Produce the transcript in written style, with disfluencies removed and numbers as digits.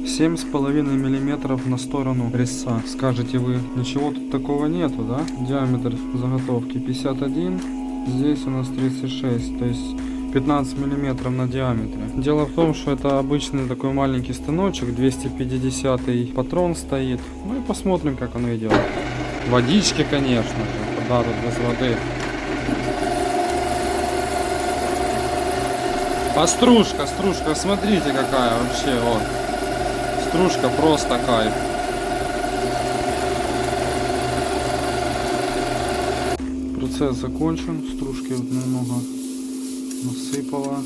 7,5 миллиметров на сторону резца. Скажете вы, ничего тут такого нету, да? Диаметр заготовки 51, здесь у нас 36, то есть 15 миллиметров на диаметре. Дело в том, что это обычный такой маленький станочек, 250 патрон стоит. Ну и посмотрим, как оно идет. Водички, конечно же, куда тут без воды. А стружка, смотрите какая вообще, вот. Стружка просто кайф. Процесс закончен, стружки вот немного насыпала.